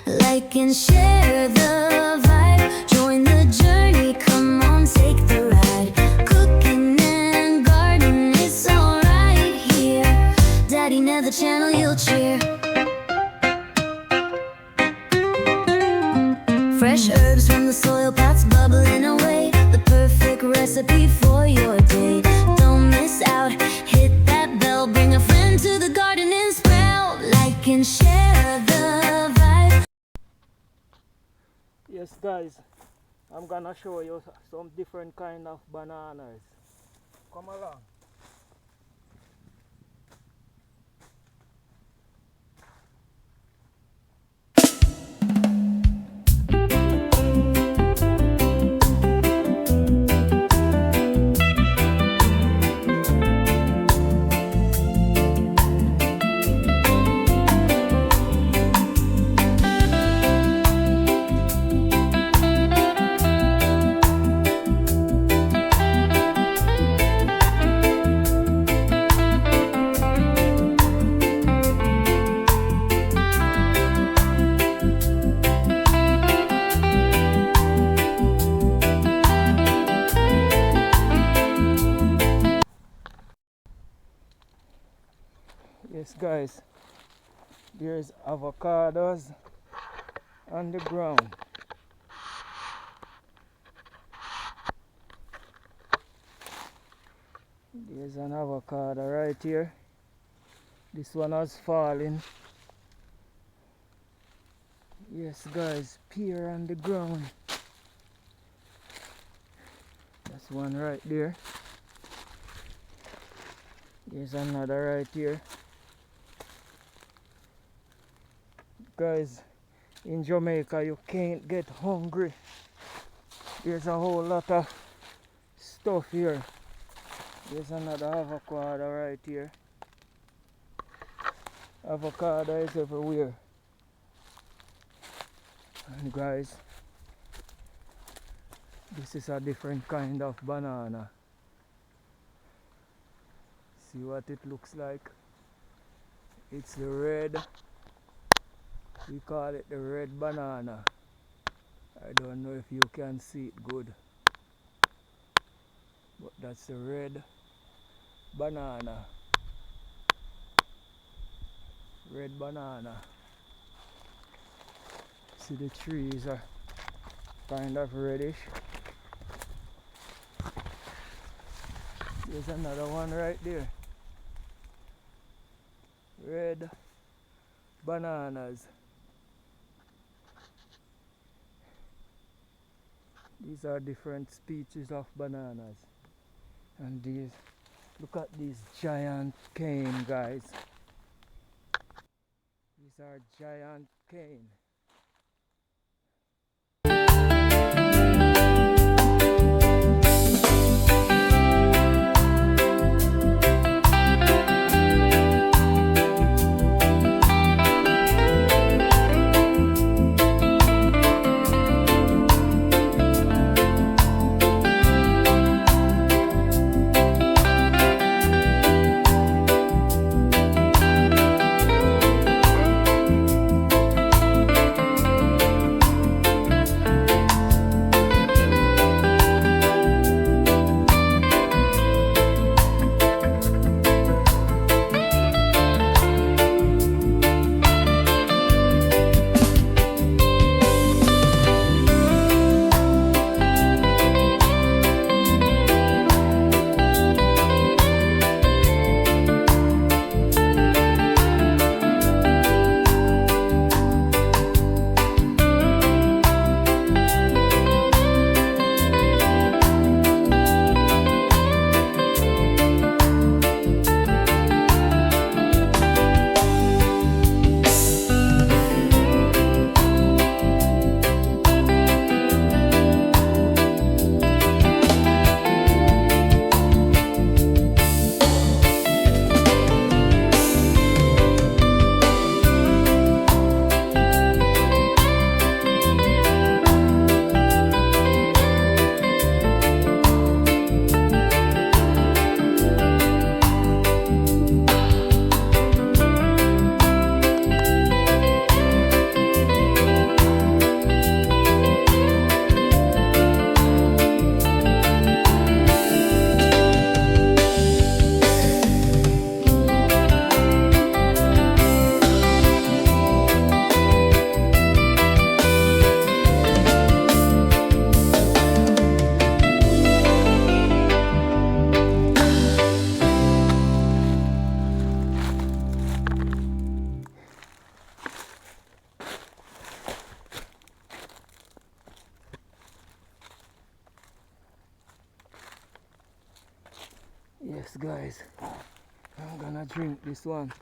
Like and share the vibe. Join the journey, come on, take the ride. Cooking and garden, it's alright here. Daddy, near the channel, you'll cheer. Fresh herbs from the soil, pots bubbling away. The perfect recipe for your day. Don't miss out, hit that bell. Bring a friend to the garden and sprout. Like and share the vibe. Yes guys, I'm gonna show you some different kind of bananas. Come along. Yes guys, there's avocados on the ground. There's an avocado right here. This one has fallen. Yes guys, pear on the ground. That's one right there. There's another right here. Guys, in Jamaica you can't get hungry. There's a whole lot of stuff here. There's another avocado right here. Avocado is everywhere. And guys, this is a different kind of banana. See what it looks like? It's the red. We call it the red banana. I don't know if you can see it good, but that's the red banana. Red banana. See, the trees are kind of reddish. There's another one right there. Red bananas. These are different species of bananas. And these, look at these giant cane, guys. These are giant cane. Yes, guys, I'm gonna drink this one.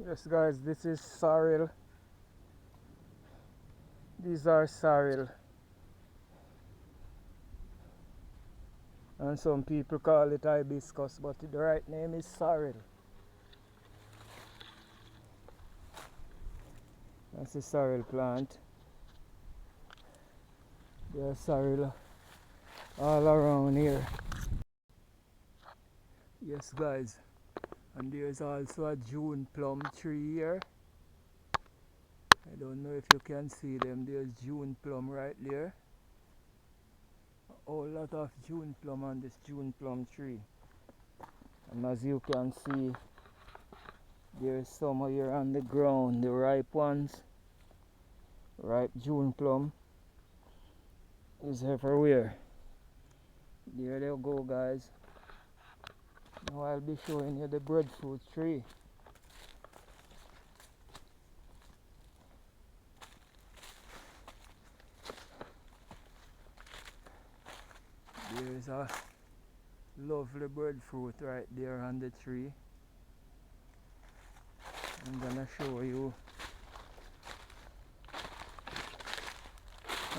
Yes, guys, this is sorrel. These are sorrel, and some people call it hibiscus, but the right name is sorrel. That's a sorrel plant. There are sorrel all around here. Yes, guys, and there's also a June plum tree here. I don't know if you can see them. There's June plum right there. A whole lot of June plum on this June plum tree. And as you can see, there's some here on the ground, the ripe ones. Ripe June plum is everywhere. There they go, guys. Now I'll be showing you the breadfruit tree. There's a lovely breadfruit right there on the tree. I'm gonna show you.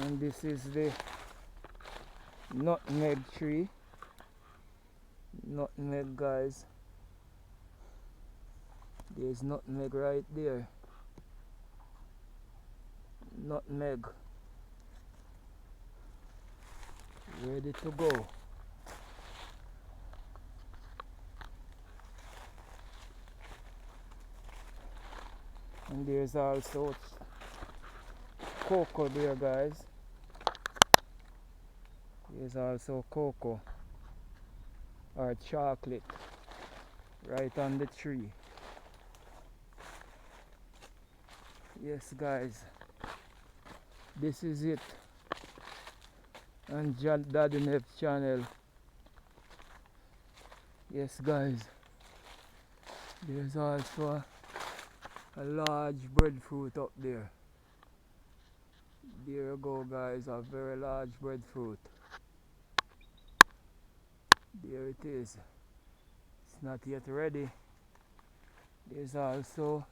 And this is the nutmeg tree. Nutmeg, guys. There's nutmeg right there. Nutmeg. Ready to go. And there's also cocoa there, guys. There's also cocoa or chocolate right on the tree. Yes, guys, this is it on Daddy Nep's channel. Yes, guys, there's also a large breadfruit up there. There you go, guys, a very large breadfruit. There it is. It's not yet ready. There's also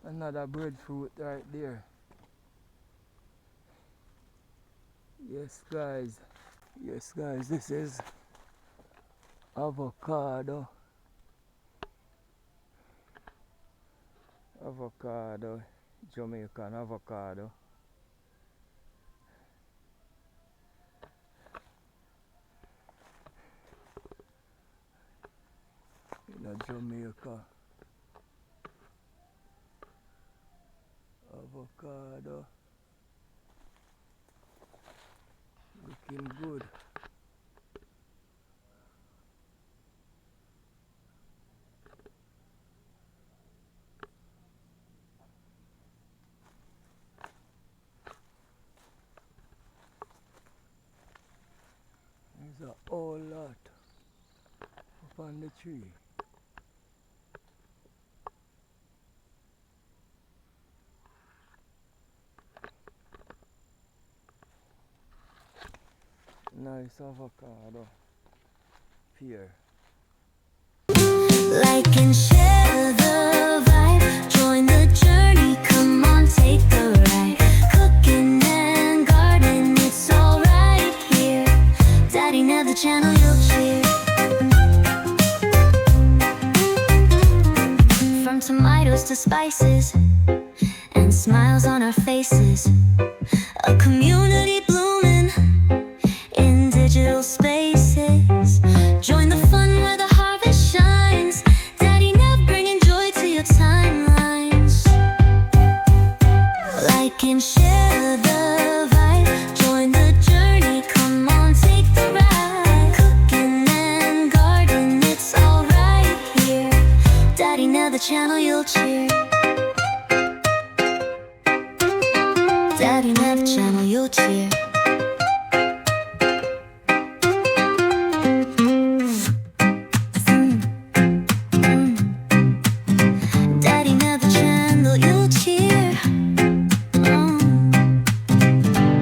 another breadfruit right there. Yes, guys. Yes, guys, this is avocado. Avocado, Jamaican avocado. In Jamaica. Avocado. Looking good. There's a whole lot up on the tree. Nice avocado pear. Like and share the vibe, join the journey, come on, take the ride. Cooking and garden, it's all right here. Daddy Ned, the channel you'll cheer. From tomatoes to spices, and smiles on our faces. A community blooming in digital spaces. Join the fun where the harvest shines. Daddy Nev bringing joy to your timelines. Like and share the vibe, join the journey, come on, take the ride. Cooking and garden, it's all right here. Daddy Nev, the channel you'll cheer. Daddy Nev, the channel you'll cheer. Daddy Nev, the channel you'll cheer.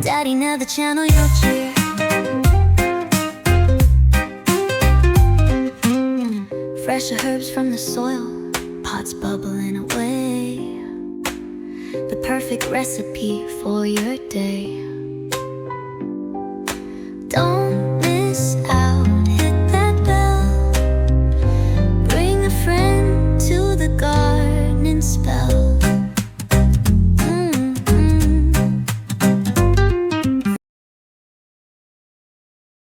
Daddy Nev, the channel you'll cheer. Fresh herbs from the soil, pots bubbling away. The perfect recipe for your day. Don't miss out, hit that bell. Bring a friend to the gardening spell.